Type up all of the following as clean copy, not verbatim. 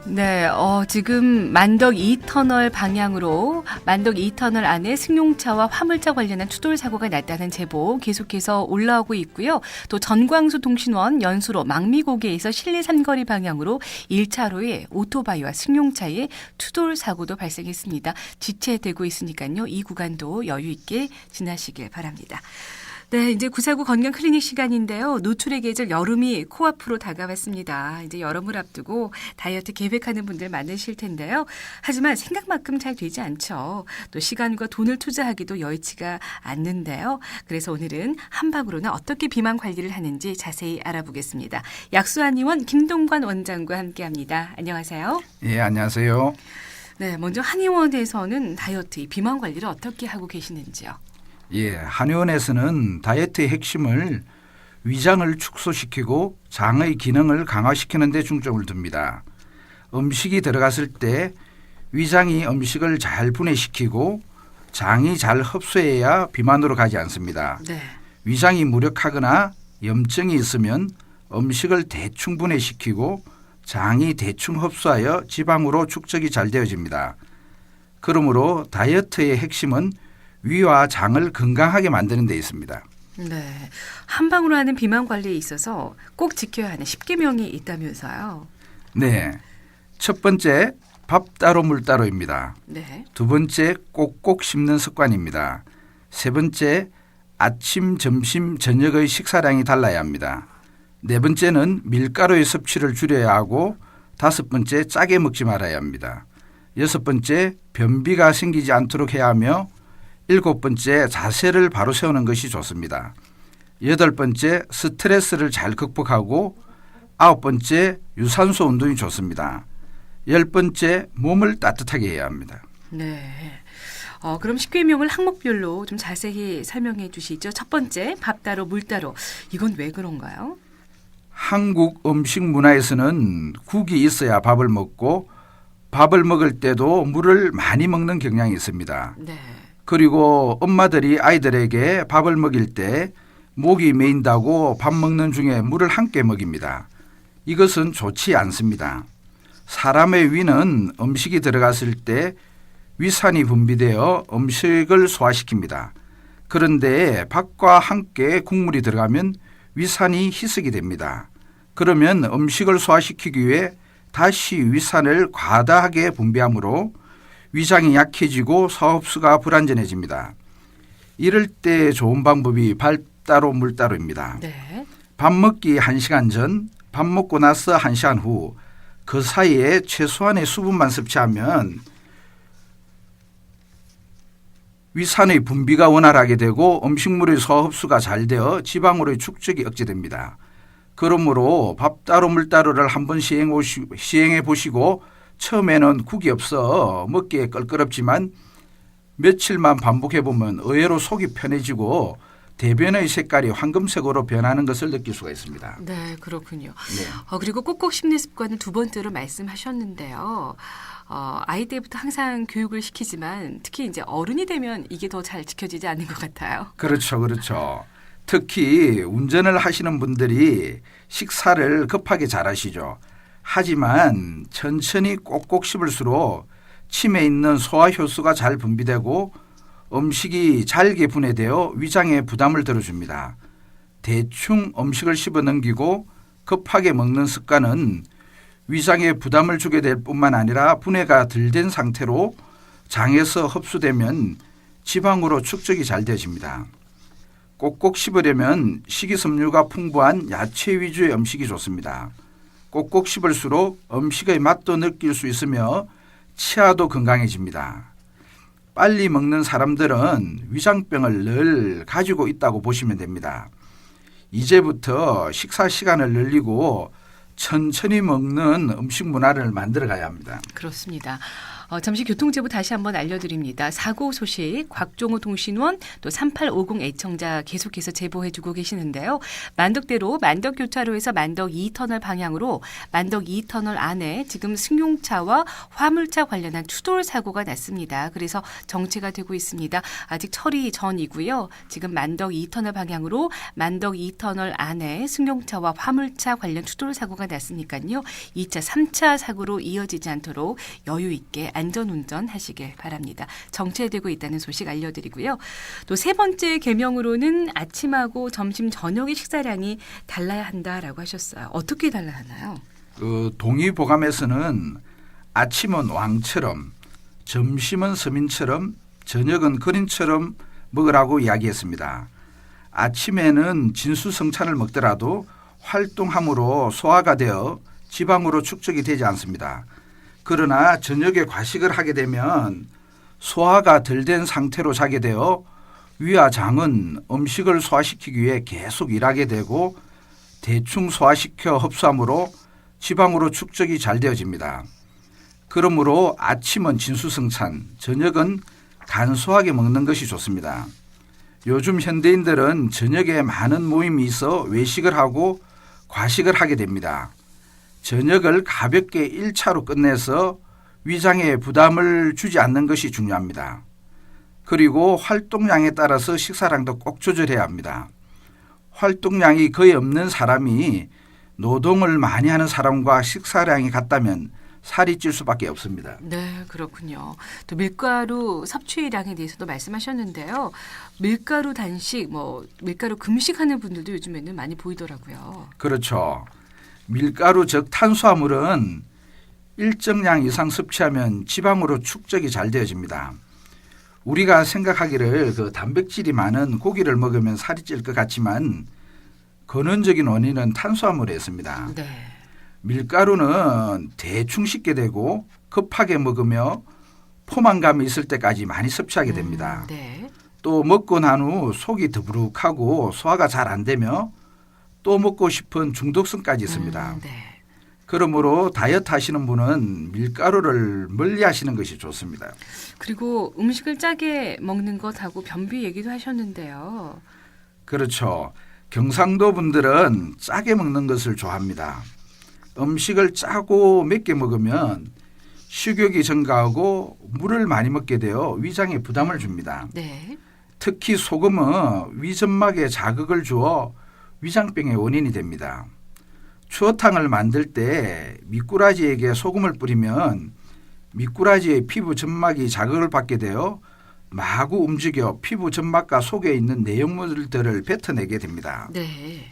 네, 지금 만덕 2터널 방향으로 만덕 2터널 안에 승용차와 화물차 관련한 추돌 사고가 났다는 제보 계속해서 올라오고 있고요. 또 전광수통신원 연수로 망미고개에서 실내 삼거리 방향으로 1차로에 오토바이와 승용차의 추돌 사고도 발생했습니다. 지체되고 있으니까요. 이 구간도 여유 있게 지나시길 바랍니다. 네, 이제 949 건강 클리닉 시간인데요. 노출의 계절 여름이 코앞으로 다가왔습니다. 이제 여름을 앞두고 다이어트 계획하는 분들 많으실 텐데요. 하지만 생각만큼 잘 되지 않죠. 또 시간과 돈을 투자하기도 여의치가 않는데요. 그래서 오늘은 한방으로는 어떻게 비만 관리를 하는지 자세히 알아보겠습니다. 약수한의원 김동관 원장과 함께합니다. 안녕하세요. 예, 안녕하세요. 네, 먼저 한의원에서는 다이어트, 비만 관리를 어떻게 하고 계시는지요? 예, 한의원에서는 다이어트의 핵심을 위장을 축소시키고 장의 기능을 강화시키는 데 중점을 둡니다. 음식이 들어갔을 때 위장이 음식을 잘 분해시키고 장이 잘 흡수해야 비만으로 가지 않습니다. 네. 위장이 무력하거나 염증이 있으면 음식을 대충 분해시키고 장이 대충 흡수하여 지방으로 축적이 잘 되어집니다. 그러므로 다이어트의 핵심은 위와 장을 건강하게 만드는 데 있습니다. 네, 한방으로 하는 비만 관리에 있어서 꼭 지켜야 하는 10계명이 있다면서요. 네, 첫 번째 밥 따로 물 따로입니다. 네. 두 번째 꼭꼭 씹는 습관입니다. 세 번째 아침, 점심, 저녁의 식사량이 달라야 합니다. 네 번째는 밀가루의 섭취를 줄여야 하고 다섯 번째 짜게 먹지 말아야 합니다. 여섯 번째 변비가 생기지 않도록 해야 하며 일곱 번째 자세를 바로 세우는 것이 좋습니다. 여덟 번째 스트레스를 잘 극복하고 아홉 번째 유산소 운동이 좋습니다. 열 번째 몸을 따뜻하게 해야 합니다. 네. 그럼 10계명을 항목별로 좀 자세히 설명해 주시죠. 첫 번째 밥 따로 물 따로. 이건 왜 그런가요? 한국 음식 문화에서는 국이 있어야 밥을 먹고 밥을 먹을 때도 물을 많이 먹는 경향이 있습니다. 네. 그리고 엄마들이 아이들에게 밥을 먹일 때 목이 메인다고 밥 먹는 중에 물을 함께 먹입니다. 이것은 좋지 않습니다. 사람의 위는 음식이 들어갔을 때 위산이 분비되어 음식을 소화시킵니다. 그런데 밥과 함께 국물이 들어가면 위산이 희석이 됩니다. 그러면 음식을 소화시키기 위해 다시 위산을 과다하게 분비하므로 위장이 약해지고 소화흡수가 불안전해집니다. 이럴 때 좋은 방법이 밥 따로 물 따로입니다. 네. 밥 먹기 1시간 전, 밥 먹고 나서 1시간 후 그 사이에 최소한의 수분만 섭취하면 위산의 분비가 원활하게 되고 음식물의 소화흡수가 잘 되어 지방으로의 축적이 억제됩니다. 그러므로 밥 따로 물 따로를 한번 시행해 보시고 처음에는 국이 없어 먹기에 껄끄럽지만 며칠만 반복해 보면 의외로 속이 편해지고 대변의 색깔이 황금색으로 변하는 것을 느낄 수가 있습니다. 네, 그렇군요. 네. 그리고 꼭꼭 씹는 습관은 두 번째로 말씀하셨는데요. 아이 때부터 항상 교육을 시키지만 특히 이제 어른이 되면 이게 더 잘 지켜지지 않는 것 같아요. 그렇죠, 그렇죠. 특히 운전을 하시는 분들이 식사를 급하게 잘하시죠. 하지만 천천히 꼭꼭 씹을수록 침에 있는 소화 효소가 잘 분비되고 음식이 잘게 분해되어 위장에 부담을 들어줍니다. 대충 음식을 씹어 넘기고 급하게 먹는 습관은 위장에 부담을 주게 될 뿐만 아니라 분해가 덜 된 상태로 장에서 흡수되면 지방으로 축적이 잘 되어집니다. 꼭꼭 씹으려면 식이섬유가 풍부한 야채 위주의 음식이 좋습니다. 꼭꼭 씹을수록 음식의 맛도 느낄 수 있으며 치아도 건강해집니다. 빨리 먹는 사람들은 위장병을 늘 가지고 있다고 보시면 됩니다. 이제부터 식사 시간을 늘리고 천천히 먹는 음식 문화를 만들어 가야 합니다. 그렇습니다. 잠시 교통제보 다시 한번 알려드립니다. 사고 소식 곽종호 통신원 또 3850 애청자 계속해서 제보해주고 계시는데요. 만덕대로 만덕교차로에서 만덕 2터널 방향으로 만덕 2터널 안에 지금 승용차와 화물차 관련한 추돌 사고가 났습니다. 그래서 정체가 되고 있습니다. 아직 처리 전이고요. 지금 만덕 2터널 방향으로 만덕 2터널 안에 승용차와 화물차 관련 추돌 사고가 났으니까요. 2차, 3차 사고로 이어지지 않도록 여유 있게 안전운전 하시길 바랍니다. 정체되고 있다는 소식 알려드리고요. 또 세 번째 개명으로는 아침하고 점심 저녁의 식사량이 달라야 한다라고 하셨어요. 어떻게 달라야 하나요? 동의보감에서는 아침은 왕처럼, 점심은 서민처럼, 저녁은 거린처럼 먹으라고 이야기했습니다. 아침에는 진수성찬을 먹더라도 활동함으로 소화가 되어 지방으로 축적이 되지 않습니다. 그러나 저녁에 과식을 하게 되면 소화가 덜 된 상태로 자게 되어 위와 장은 음식을 소화시키기 위해 계속 일하게 되고 대충 소화시켜 흡수함으로 지방으로 축적이 잘 되어집니다. 그러므로 아침은 진수성찬, 저녁은 간소하게 먹는 것이 좋습니다. 요즘 현대인들은 저녁에 많은 모임이 있어 외식을 하고 과식을 하게 됩니다. 저녁을 가볍게 1차로 끝내서 위장에 부담을 주지 않는 것이 중요합니다. 그리고 활동량에 따라서 식사량도 꼭 조절해야 합니다. 활동량이 거의 없는 사람이 노동을 많이 하는 사람과 식사량이 같다면 살이 찔 수밖에 없습니다. 네, 그렇군요. 또 밀가루 섭취량에 대해서도 말씀하셨는데요. 밀가루 단식, 밀가루 금식하는 분들도 요즘에는 많이 보이더라고요. 그렇죠. 밀가루 즉 탄수화물은 일정량 이상 섭취하면 지방으로 축적이 잘 되어집니다. 우리가 생각하기를 단백질이 많은 고기를 먹으면 살이 찔 것 같지만 근원적인 원인은 탄수화물에 있습니다. 네. 밀가루는 대충 씻게 되고 급하게 먹으며 포만감이 있을 때까지 많이 섭취하게 됩니다. 네. 또 먹고 난 후 속이 더부룩하고 소화가 잘 안 되며 또 먹고 싶은 중독성까지 있습니다. 네. 그러므로 다이어트 하시는 분은 밀가루를 멀리 하시는 것이 좋습니다. 그리고 음식을 짜게 먹는 것하고 변비 얘기도 하셨는데요. 그렇죠. 경상도 분들은 짜게 먹는 것을 좋아합니다. 음식을 짜고 맵게 먹으면 식욕이 증가하고 물을 많이 먹게 되어 위장에 부담을 줍니다. 네. 특히 소금은 위점막에 자극을 주어 위장병의 원인이 됩니다. 추어탕을 만들 때 미꾸라지에게 소금을 뿌리면 미꾸라지의 피부 점막이 자극을 받게 되어 마구 움직여 피부 점막과 속에 있는 내용물들을 뱉어내게 됩니다. 네.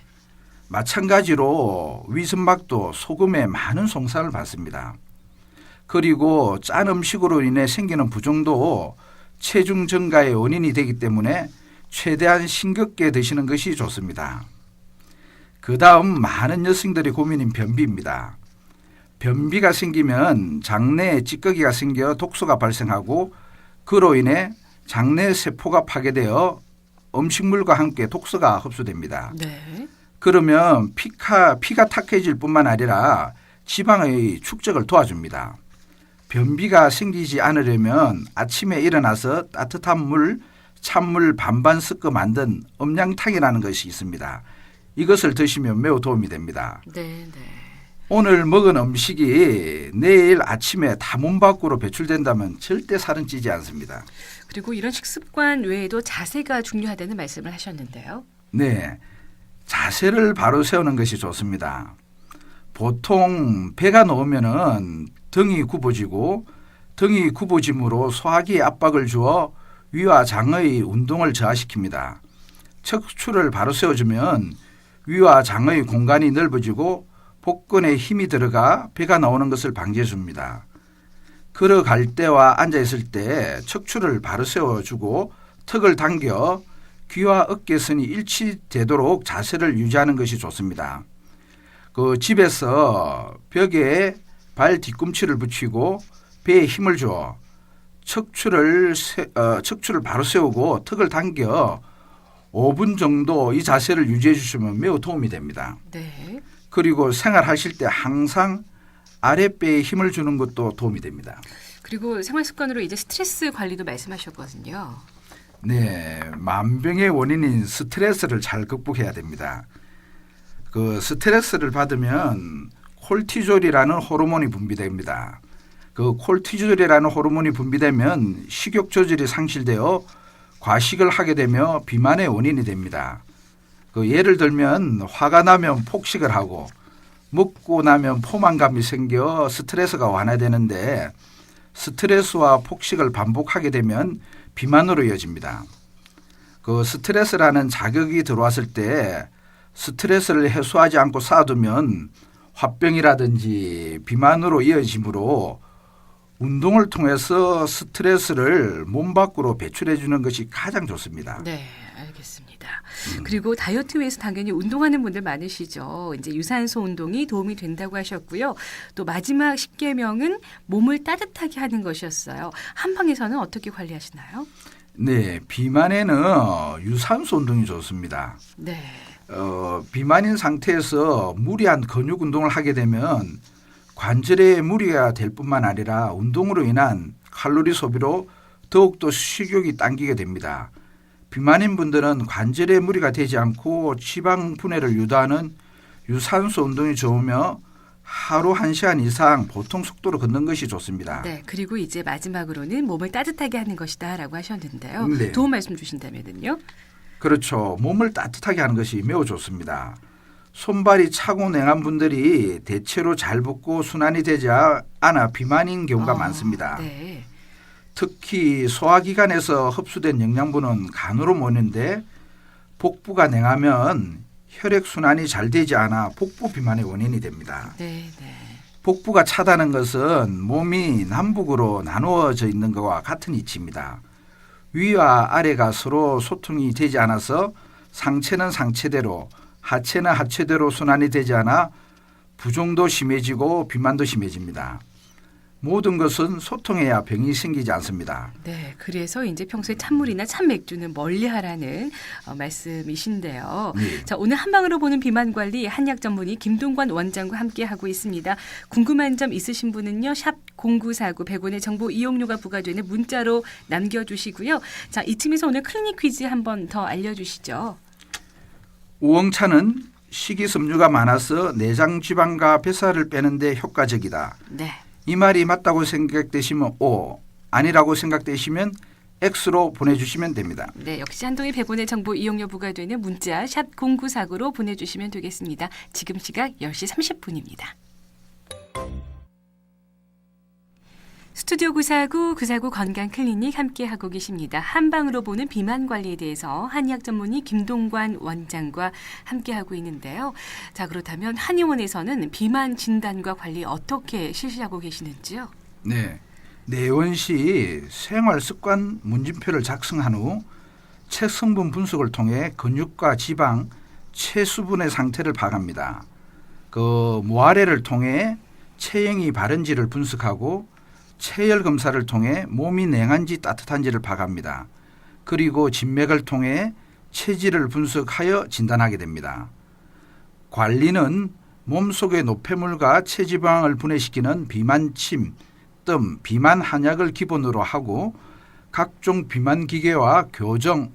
마찬가지로 위점막도 소금에 많은 손상을 받습니다. 그리고 짠 음식으로 인해 생기는 부종도 체중 증가의 원인이 되기 때문에 최대한 싱겁게 드시는 것이 좋습니다. 그 다음 많은 여성들의 고민인 변비입니다. 변비가 생기면 장내에 찌꺼기가 생겨 독소가 발생하고 그로 인해 장내 세포가 파괴되어 음식물과 함께 독소가 흡수됩니다. 네. 그러면 피가 탁해질 뿐만 아니라 지방의 축적을 도와줍니다. 변비가 생기지 않으려면 아침에 일어나서 따뜻한 물, 찬물 반반 섞어 만든 음양탕이라는 것이 있습니다. 이것을 드시면 매우 도움이 됩니다. 네. 오늘 먹은 음식이 내일 아침에 다 몸 밖으로 배출된다면 절대 살은 찌지 않습니다. 그리고 이런 식습관 외에도 자세가 중요하다는 말씀을 하셨는데요. 네, 자세를 바로 세우는 것이 좋습니다. 보통 배가 놓으면은 등이 굽어지고 등이 굽어짐으로 소화기에 압박을 주어 위와 장의 운동을 저하시킵니다. 척추를 바로 세워주면 위와 장의 공간이 넓어지고 복근에 힘이 들어가 배가 나오는 것을 방지해 줍니다. 걸어갈 때와 앉아있을 때 척추를 바로 세워주고 턱을 당겨 귀와 어깨선이 일치되도록 자세를 유지하는 것이 좋습니다. 집에서 벽에 발 뒤꿈치를 붙이고 배에 힘을 주어 척추를 바로 세우고 턱을 당겨 5분 정도 이 자세를 유지해 주시면 매우 도움이 됩니다. 네. 그리고 생활하실 때 항상 아랫배에 힘을 주는 것도 도움이 됩니다. 그리고 생활 습관으로 이제 스트레스 관리도 말씀하셨거든요. 네, 만병의 원인인 스트레스를 잘 극복해야 됩니다. 그 스트레스를 받으면 콜티졸이라는 호르몬이 분비됩니다. 그 콜티졸이라는 호르몬이 분비되면 식욕 조절이 상실되어 과식을 하게 되며 비만의 원인이 됩니다. 그 예를 들면 화가 나면 폭식을 하고 먹고 나면 포만감이 생겨 스트레스가 완화되는데 스트레스와 폭식을 반복하게 되면 비만으로 이어집니다. 그 스트레스라는 자극이 들어왔을 때 스트레스를 해소하지 않고 쌓아두면 화병이라든지 비만으로 이어지므로 운동을 통해서 스트레스를 몸 밖으로 배출해 주는 것이 가장 좋습니다. 네, 알겠습니다. 그리고 다이어트 위해서 당연히 운동하는 분들 많으시죠. 이제 유산소 운동이 도움이 된다고 하셨고요. 또 마지막 10계명은 몸을 따뜻하게 하는 것이었어요. 한방에서는 어떻게 관리하시나요? 네, 비만에는 유산소 운동이 좋습니다. 네. 비만인 상태에서 무리한 근육 운동을 하게 되면 관절에 무리가 될 뿐만 아니라 운동으로 인한 칼로리 소비로 더욱더 식욕이 당기게 됩니다. 비만인 분들은 관절에 무리가 되지 않고 지방 분해를 유도하는 유산소 운동이 좋으며 하루 1시간 이상 보통 속도로 걷는 것이 좋습니다. 네, 그리고 이제 마지막으로는 몸을 따뜻하게 하는 것이다라고 하셨는데요. 네. 도움 말씀 주신다면요? 그렇죠. 몸을 따뜻하게 하는 것이 매우 좋습니다. 손발이 차고 냉한 분들이 대체로 잘 붓고 순환이 되지 않아 비만인 경우가 많습니다. 네. 특히 소화기관에서 흡수된 영양분은 간으로 모이는데 복부가 냉하면 혈액순환이 잘 되지 않아 복부 비만의 원인이 됩니다. 네, 네. 복부가 차다는 것은 몸이 남북으로 나누어져 있는 것과 같은 이치입니다. 위와 아래가 서로 소통이 되지 않아서 상체는 상체대로 하체는 하체대로 순환이 되지 않아 부종도 심해지고 비만도 심해집니다. 모든 것은 소통해야 병이 생기지 않습니다. 네, 그래서 이제 평소에 찬물이나 찬맥주는 멀리하라는 말씀이신데요. 네. 자, 오늘 한방으로 보는 비만 관리 한약 전문의 김동관 원장과 함께 하고 있습니다. 궁금한 점 있으신 분은요, 샵 0949 100원의 정보 이용료가 부과되는 문자로 남겨주시고요. 자, 이쯤에서 오늘 클리닉 퀴즈 한 번 더 알려주시죠. 우엉차는 식이섬유가 많아서 내장 지방과 뱃살을 빼는 데 효과적이다. 네. 이 말이 맞다고 생각되시면 O, 아니라고 생각되시면 X로 보내주시면 됩니다. 네, 역시 한동희 100원의 정보 이용료 부과되는 문자 샵 0949로 보내주시면 되겠습니다. 지금 시각 10시 30분입니다. 스튜디오 949 건강클리닉 함께하고 계십니다. 한방으로 보는 비만 관리에 대해서 한의학 전문의 김동관 원장과 함께하고 있는데요. 자, 그렇다면 한의원에서는 비만 진단과 관리 어떻게 실시하고 계시는지요? 네, 내원시 생활습관 문진표를 작성한 후 체성분 분석을 통해 근육과 지방, 체수분의 상태를 파악합니다. 그 모아레를 통해 체형이 바른지를 분석하고 체열 검사를 통해 몸이 냉한지 따뜻한지를 파악합니다. 그리고 진맥을 통해 체질을 분석하여 진단하게 됩니다. 관리는 몸속의 노폐물과 체지방을 분해시키는 비만침, 뜸, 비만 한약을 기본으로 하고 각종 비만 기계와 교정,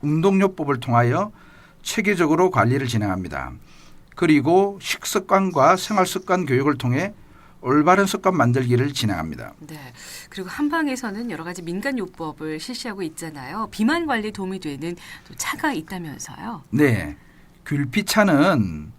운동요법을 통하여 체계적으로 관리를 진행합니다. 그리고 식습관과 생활습관 교육을 통해 올바른 습관 만들기를 진행합니다. 네. 그리고 한방에서는 여러 가지 민간요법을 실시하고 있잖아요. 비만 관리에 도움이 되는 또 차가 있다면서요. 네. 귤피차는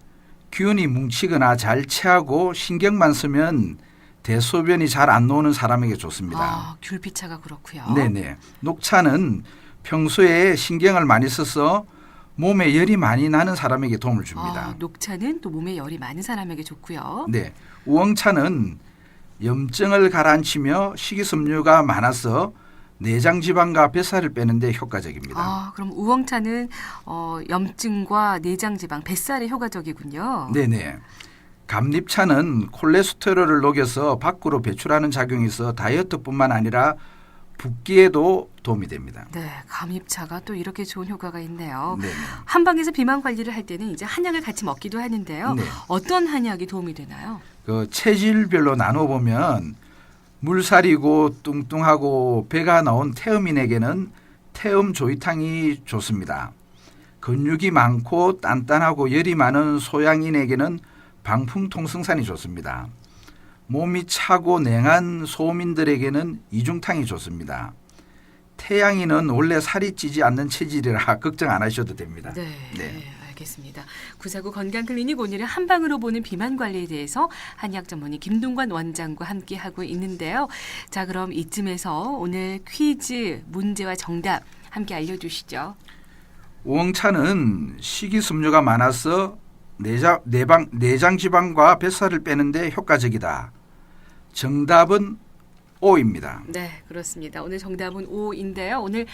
균이 뭉치거나 잘 체하고 신경만 쓰면 대소변이 잘 안 나오는 사람에게 좋습니다. 아, 귤피차가 그렇고요. 네네. 녹차는 평소에 신경을 많이 써서 몸에 열이 많이 나는 사람에게 도움을 줍니다. 아, 녹차는 또 몸에 열이 많은 사람에게 좋고요. 네. 우엉차는 염증을 가라앉히며 식이섬유가 많아서 내장 지방과 뱃살을 빼는 데 효과적입니다. 아, 그럼 우엉차는 염증과 내장 지방, 뱃살에 효과적이군요. 네네. 감립차는 콜레스테롤을 녹여서 밖으로 배출하는 작용이 있어 다이어트뿐만 아니라 붓기에도 도움이 됩니다. 네, 감입차가 또 이렇게 좋은 효과가 있네요. 네네. 한방에서 비만 관리를 할 때는 이제 한약을 같이 먹기도 하는데요. 네. 어떤 한약이 도움이 되나요? 그 체질별로 나눠 보면 물살이고 뚱뚱하고 배가 나온 태음인에게는 태음 조이탕이 좋습니다. 근육이 많고 단단하고 열이 많은 소양인에게는 방풍통승산이 좋습니다. 몸이 차고 냉한 소민들에게는 이중탕이 좋습니다. 태양인은 원래 살이 찌지 않는 체질이라 걱정 안 하셔도 됩니다. 네. 네. 알겠습니다. 구사구 건강클리닉 오늘은 한방으로 보는 비만 관리에 대해서 한의학 전문의 김동관 원장과 함께 하고 있는데요. 자, 그럼 이쯤에서 오늘 퀴즈 문제와 정답 함께 알려주시죠. 우엉차는 식이섬유가 많아서 내장 지방과 뱃살을 빼는데 효과적이다. 정답은 O입니다. 네, 그렇습니다. 오늘 정답은 O인데요. 오늘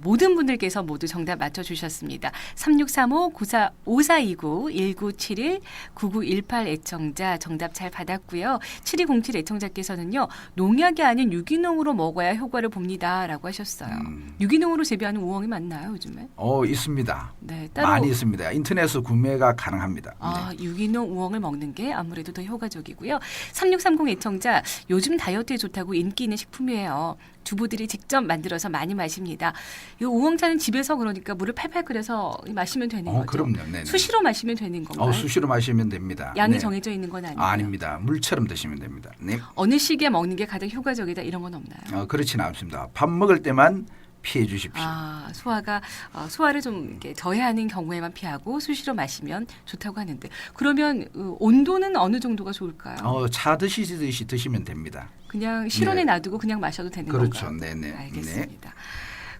모든 분들께서 모두 정답 맞춰주셨습니다. 3635-9429-1971-9918 애청자 정답 잘 받았고요. 7207 애청자께서는요. 농약이 아닌 유기농으로 먹어야 효과를 봅니다. 라고 하셨어요. 유기농으로 재배하는 우엉이 맞나요, 요즘에? 있습니다. 네, 따로 많이 있습니다. 인터넷에서 구매가 가능합니다. 네. 유기농 우엉을 먹는 게 아무래도 더 효과적이고요. 3630 애청자, 요즘 다이어트에 좋다고 인기 있는 식품이에요. 주부들이 직접 만들어서 많이 마십니다. 이 우엉차는 집에서 그러니까 물을 팔팔 끓여서 마시면 되는 거죠? 그럼요. 네네. 수시로 마시면 되는 건가요? 수시로 마시면 됩니다. 양이 네. 정해져 있는 건 아니에요? 아닙니다. 물처럼 드시면 됩니다. 네. 어느 시기에 먹는 게 가장 효과적이다 이런 건 없나요? 그렇지는 않습니다. 밥 먹을 때만 피해 주십시오. 소화를 좀 이렇게 저해하는 경우에만 피하고 수시로 마시면 좋다고 하는데 그러면 온도는 어느 정도가 좋을까요? 차 드시듯이 드시면 됩니다. 그냥 실온에 네. 놔두고 그냥 마셔도 되는 그렇죠. 건가요? 네네. 알겠습니다.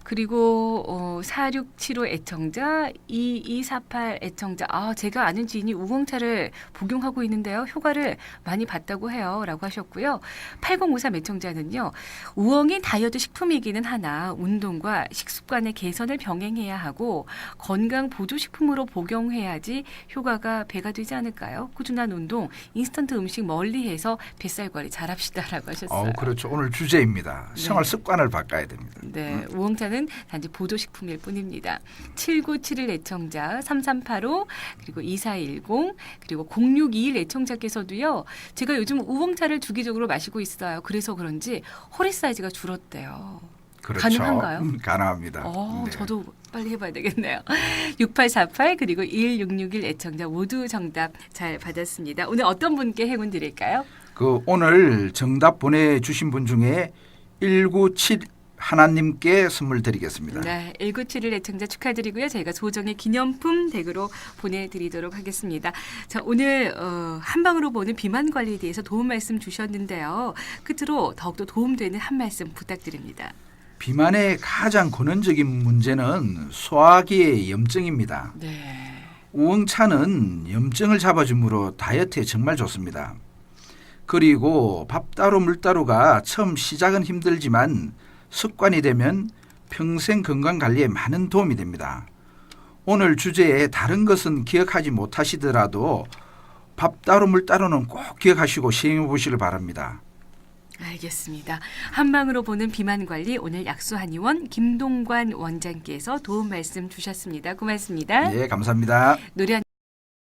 그리고 4675 애청자, 2248 애청자. 제가 아는 지인이 우엉차를 복용하고 있는데요. 효과를 많이 봤다고 해요. 라고 하셨고요. 8053 애청자는요. 우엉이 다이어트 식품이기는 하나 운동과 식습관의 개선을 병행해야 하고 건강 보조식품으로 복용해야지 효과가 배가 되지 않을까요? 꾸준한 운동, 인스턴트 음식 멀리해서 뱃살 관리 잘합시다. 라고 하셨어요. 그렇죠. 오늘 주제입니다. 생활 습관을 바꿔야 됩니다. 네, 우엉차는 단지 보조식품일 뿐입니다. 7971 애청자, 3385 그리고 2410 그리고 0621 애청자께서도요. 제가 요즘 우엉차를 주기적으로 마시고 있어요. 그래서 그런지 허리 사이즈가 줄었대요. 그렇죠. 가능한가요? 가능합니다. 네. 저도 빨리 해봐야 되겠네요. 6848 그리고 1661 애청자 모두 정답 잘 받았습니다. 오늘 어떤 분께 행운 드릴까요? 오늘 정답 보내주신 분 중에 197 하나님께 선물 드리겠습니다. 네, 1971 애청자 축하드리고요. 저희가 소정의 기념품 댁으로 보내드리도록 하겠습니다. 자, 오늘 한방으로 보는 비만 관리에 대해서 도움 말씀 주셨는데요. 끝으로 더욱더 도움되는 한 말씀 부탁드립니다. 비만의 가장 근원적인 문제는 소화기의 염증입니다. 네. 우엉차는 염증을 잡아주므로 다이어트에 정말 좋습니다. 그리고 밥 따로 물 따로가 처음 시작은 힘들지만 습관이 되면 평생 건강관리에 많은 도움이 됩니다. 오늘 주제에 다른 것은 기억하지 못하시더라도 밥 따로 물 따로는 꼭 기억하시고 시행해 보시길 바랍니다. 알겠습니다. 한방으로 보는 비만 관리 오늘 약수한의원 김동관 원장께서 도움 말씀 주셨습니다. 고맙습니다. 네, 감사합니다. 노래 한